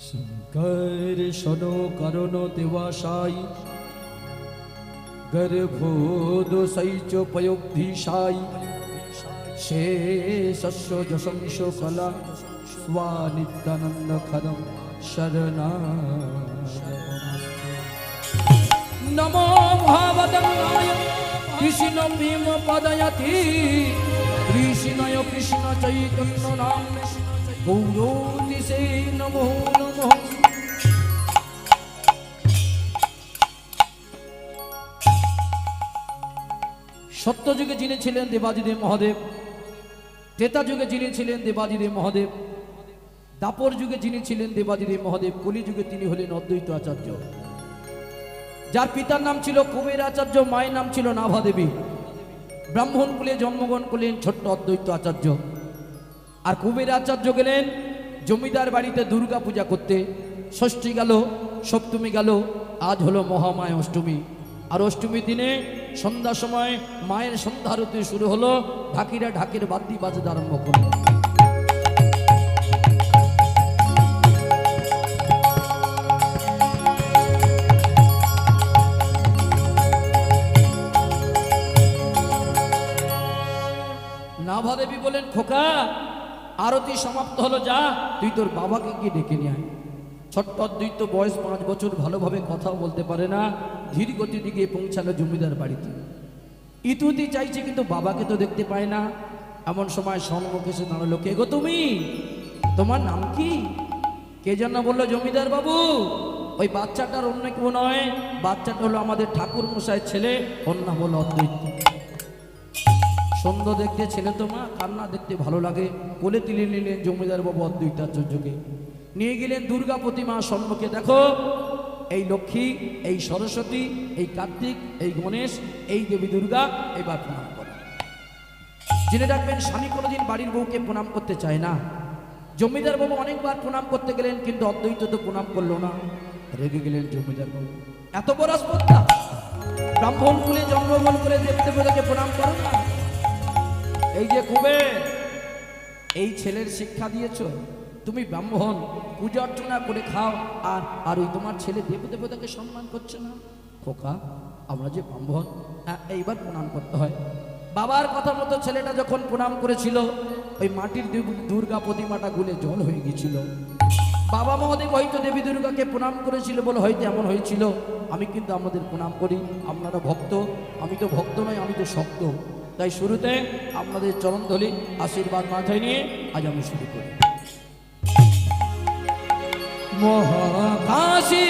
শঙ্কর শোনো করণ দেবাশাই গর্ভোদশৈচোপয়োগধীশাই শেষস্য যশংস কলা স্বানিত্যানন্দ খদম শরণা নমো মহাবদনায় কৃষ্ণ ভীম পদয়তি কৃষ্ণয় কৃষ্ণ চৈতন্য নাম গৌরোতিসে নমো নমঃ। সত্যযুগে যিনি ছিলেন দেবাদিদেব মহাদেব, ত্রেতা যুগে যিনি ছিলেন দেবাদিদেব মহাদেব, দাপর যুগে যিনি ছিলেন দেবাদিদেব মহাদেব, কলি যুগে তিনি হলেন অদ্বৈত আচার্য, যার পিতার নাম ছিল কুবের আচার্য, মায়ের নাম ছিল নাভা দেবী। ব্রাহ্মণ কুলে জন্মগ্রহণ করলেন ছোট্ট অদ্বৈত আচার্য। আর কুবের আচার্য গেলেন জমিদার বাড়িতে দুর্গা পূজা করতে। ষষ্ঠী গেল, সপ্তমী গেল, আজ হলো মহামায়া অষ্টমী। আর অষ্টমীর দিনে সন্ধ্যার সময় মায়ের সন্ধ্যা আরতি শুরু হলো, ঢাকিরা ঢাকের বাদ্যি বাজাতে আরম্ভ করল। নাভা দেবী বলেন, খোকা আরতি সমাপ্ত হলো, যা তুই তোর বাবাকে গিয়ে ডেকে নিয়ে আয়। ছোট্ট অদ্বৈত, বয়স 5 বছর, ভালোভাবে কথাও বলতে পারে না, ধীর গতিতে গিয়ে পৌঁছালো জমিদার বাড়িতে। ইতুতি চাইছে কিন্তু বাবাকে তো দেখতে পায় না। এমন সময় সম্মুখে এসে দাঁড়ালো, কে গো তুমি? তোমার নাম কি? কে যেন বললো, জমিদার বাবু ওই বাচ্চাটার অন্য কেউ নয়, বাচ্চাটা হলো আমাদের ঠাকুর মশাইয়ের ছেলে, ওর নাম হলো অদ্বৈত। সুন্দর দেখতে ছেলে তো মা, কান্না দেখতে ভালো লাগে। কোলে তুলে নিলেন জমিদার বাবু অদ্বৈতাচার্যকে, নিয়ে গেলেন দুর্গা প্রতিমা সম্মুখে। দেখো এই লক্ষ্মী, এই সরস্বতী, এই কার্তিক, এই গণেশ, এই দেবী দুর্গা, এবার প্রণাম করো। জেনে রাখবেন, স্বামী কোনোদিন বাড়ির বউকে প্রণাম করতে চায় না। জমিদার বাবু অনেকবার প্রণাম করতে গেলেন, কিন্তু অদ্বৈত তো প্রণাম করলো না। রেগে গেলেন জমিদার বাবু, এত বড় স্পর্ধা, ব্রাহ্মণ কুলে জন্মগ্রহণ করে দেবদেবতাকে প্রণাম করো না। এই যে কুবের, এই ছেলের শিক্ষা দিয়েছ, তুমি ব্রাহ্মণ, পূজা অর্চনা করে খাও, আর ওই তোমার ছেলে দেবদেবতাকে সম্মান করছে না। খোকা আমরা যে ব্রাহ্মণ, এইবার প্রণাম করতে হয়। বাবার কথা মতো ছেলেটা যখন প্রণাম করেছিল, ওই মাটির দুর্গা প্রতিমাটা গুলে জল হয়ে গিয়েছিল। বাবা মহাদেব হয়তো দেবী দুর্গাকে প্রণাম করেছিল বলে হয়তো এমন হয়েছিল। আমি কিন্তু আমাদের প্রণাম করি, আপনারা ভক্ত, আমি তো ভক্ত নয়, আমি তো শক্ত। তাই শুরুতে আপনাদের চরণধলি আশীর্বাদ মাথায় নিয়ে আজ আমি শুরু করি। মহাকাশী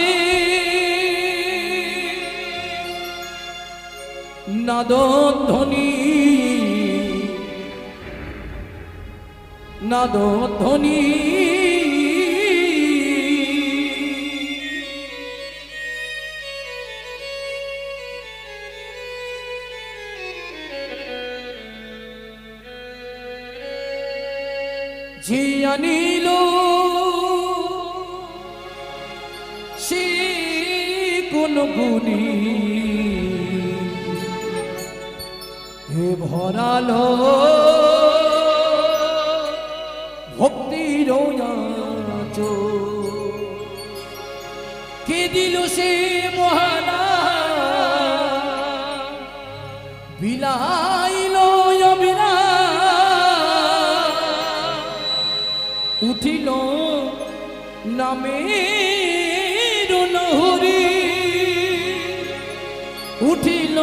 নাদধ্বনি, নাদধ্বনি জিয়ানিল সে কোন গুণী হে ভরালো ভক্তির কে দিল সে মহানা বিলাইল অবিনা উঠিল নামের লহরী, উঠিল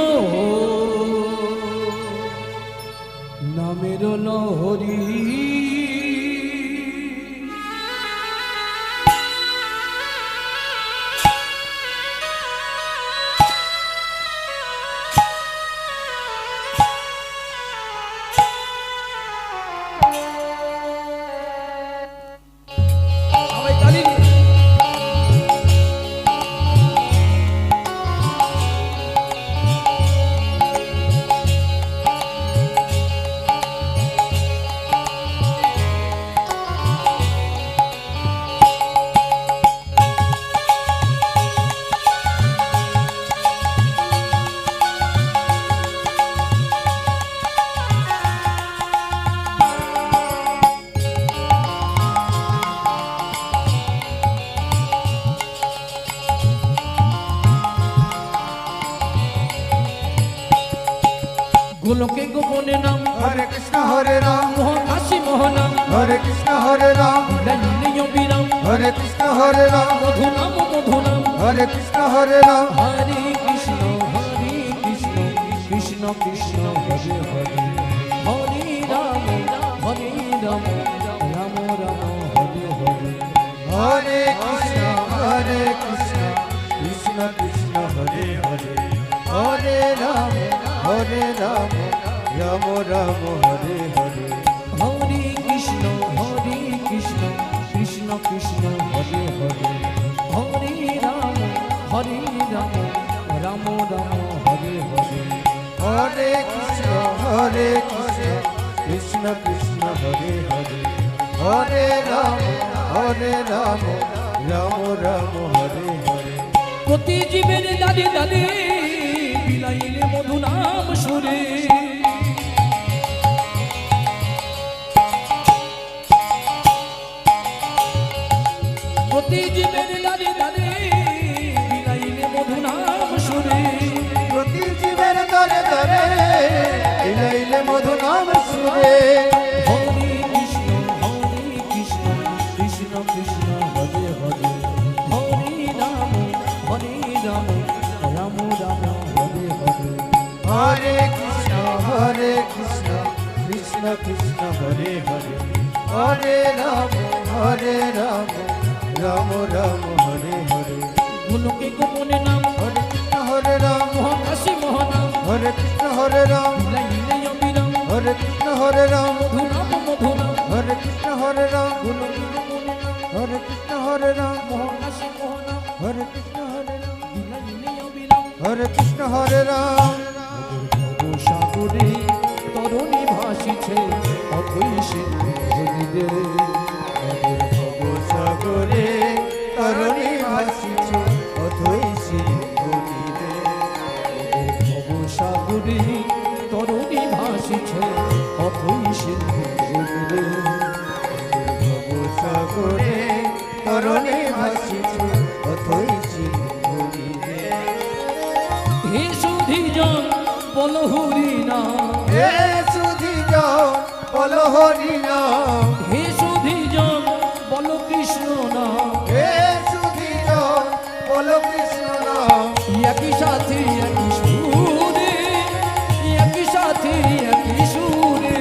নামের লহরী। গোলকে গোপনে নাম হরে কৃষ্ণ হরে রাম মহাকাশী মহানাম হরে কৃষ্ণ হরে রাম লীলীয় বিরাম হরে কৃষ্ণ হরে রাম মধু নাম হরে কৃষ্ণ হরে রাম হরে কৃষ্ণ কৃষ্ণ কৃষ্ণ হরে হরে হরে রাম রাম রাম হরে হরে হরে কৃষ্ণ কৃষ্ণ কৃষ্ণ হরে হরে হরে রাম রাম রাম হরে হরে হরে কৃষ্ণ কৃষ্ণ কৃষ্ণ হরে হরে হরে রাম রাম রাম হরে হরে হরে কৃষ্ণ কৃষ্ণ কৃষ্ণ হরে হরে হরে রাম রাম রাম হরে হরে প্রতি জীবের দাদে দাদে বিলাইলে মধু নাম সুরে প্রতি জীবের দাদে দাদে বিলাইলে মধু নাম সুরে প্রতি জীবের দরে দরে বিলাইলে মধু নাম সুরে হরে কৃষ্ণ কৃষ্ণ কৃষ্ণ হরে হরে হরে রাম রাম হরে হরে হরে কৃষ্ণ কৃষ্ণ কৃষ্ণ হরে হরে হরে রাম রাম হরে হরে গোলকে গোপনে নাম হরে কৃষ্ণ হরে রাম মহাকাশী মহানাম হরে কৃষ্ণ হরে রাম লীলীয় বিরাম হরে কৃষ্ণ হরে রাম মধু নাম হরে কৃষ্ণ হরে রাম গোলকে গোপনে নাম হরে কৃষ্ণ হরে রাম মহাকাশী মহানাম হরে কৃষ্ণ হরে রাম লীলীয় বিরাম হরে কৃষ্ণ হরে রাম সাগরে তরুণী ভাসিছে অথই সিন্ধু সাগরে তরুণী ভাসিছে অথই সিন্ধু তীরে সাগরে তরুণী ভাসিছে অথই সিন্ধু সাগরে তরুণী ভাসিছে অথই সিন্ধু তীরে হে সুধী জন বল হরি নাম হে সুধী জন বল হরি নাম হে সুধী জন বল কৃষ্ণ নাম হে সুধী জন বল কৃষ্ণ নাম একই সাথে একই সুরে একই সাথে একই সুরে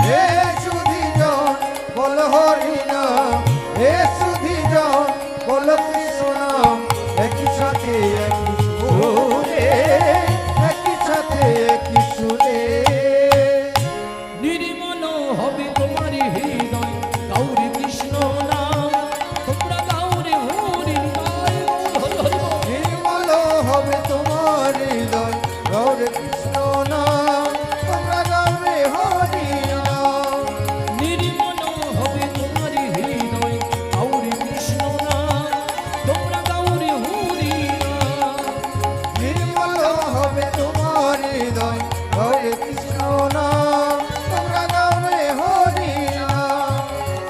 হে সুধী জন বল হরি নাম হে সুধী জন বল কৃষ্ণ নাম একই সাথে একই সুরে একই সাথে একই সুরে নির্মল হবে তোমার হৃদয় গৌরী কৃষ্ণ নাম তোমরা গৌরী হরি গায় হরি হরি বল। নির্মল হবে তোমার হৃদয় গৌর কৃষ্ণ নাম তোমরা গাবে হরি নাম নির্মল হবে তোমার হৃদয় গৌরী কৃষ্ণ নাম তোমরা গৌরী হরি নাম নির্মল হবে তোমার হৃদয় হরে কৃষ্ণ নাম তোমরা গাবে হরি নাম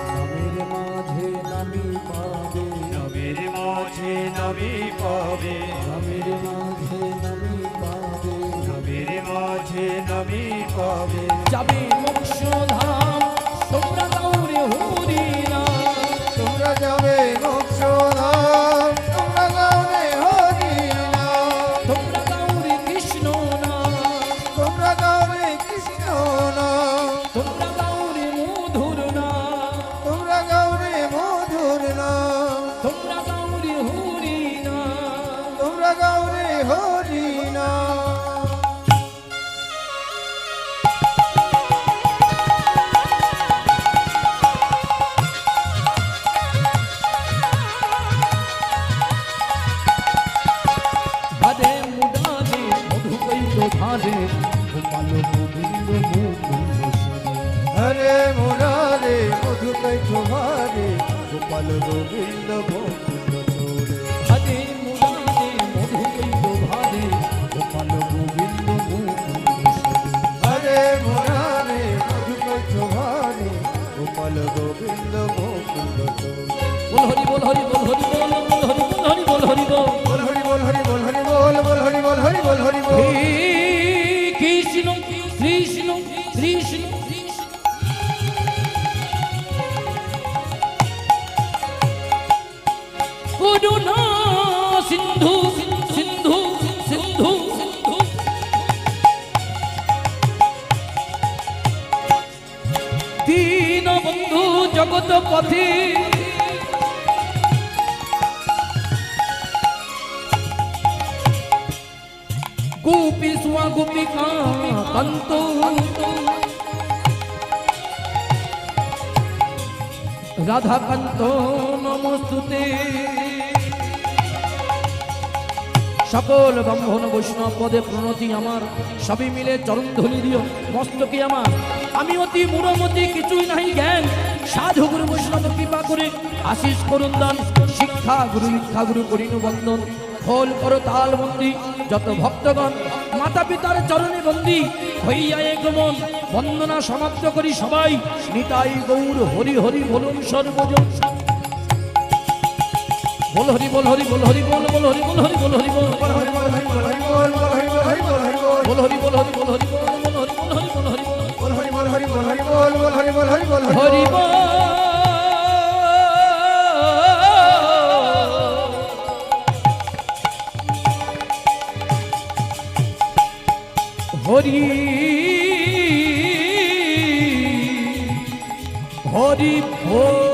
নামের মাঝে নামি পাবে নামের মাঝে নবী পাবে নামের মাঝে নামি পাবে নামের মাঝে নবী পাবে যাবে মোক্ষ ধাম তোমরা গৌরী হরি নাম তোমরা যাবে মোক্ষ ধাম তোমরা গাবে হরি নাম তোমরা গৌরী কৃষ্ণ নাম তোমরা গাবে কৃষ্ণ নাম তোমরা গৌরী মধুর নাম তোমরা গাবে মধুর নাম তোমরা গৌরী হরি নাম তোমরা গাবে হরি নাম হারে মুডারে মধু কৈল ধারে গোপাল গোবিন্দ মুকুন্দ সুরে হরে মুরারে মধু কৈঠভারে গোপাল গোবিন্দ মুকুন্দ চোরে হারে মুডারে মধু কৈল ধারে গোপাল গোবিন্দ মুকুন্দ সুরে হরে মুরারে মধু কৈঠভারে গোপাল গোবিন্দ মুকুন্দ চোরে বল হরি বল হরি বল হরি বল বল হরি বল হরি বল বল হরি বল হরি বল হরি বল বল হরি বল হরি বল হরি বল হে কৃষ্ণ করুণা সিন্ধু সিন্ধু সিন্ধু সিন্ধু দীনবন্ধু জগৎ পথে গোপী সুয়া গোপিকা কান্ত রাধাকান্ত নমস্তুতে সকল ব্রাহ্মণ বৈষ্ণব পদে প্রণতি আমার, সবই মিলে চরণ ধুলি দিও মস্তকে আমার। আমি অতি মূঢ়মতি, কিছুই নাহি জ্ঞান, সাধু গুরু বৈষ্ণব কৃপা করে আশিস করুন দান। শিক্ষা গুরু দীক্ষা গুরু করিনু বন্দন, খোল করো তাল বন্দি যত ভক্তগণ, মাতা পিতার চরণে বন্দি হইয়া গমন। বন্দনা সমাপ্ত করি সবাই, নিতাই গৌর হরি হরি বলুন সর্বজন। বল হরি বল হরি বল হরি বল বল হরি বল হরি বল হরি বল বল হরি বল হরি বল হরি বল বল হরি বল হরি বল হরি বল বল হরি বল হরি বল হরি বল বল হরি বল হরি বল হরি বল বল হরি বল হরি বল হরি বল বল হরি বল হরি বল হরি বল হরি হরি বল।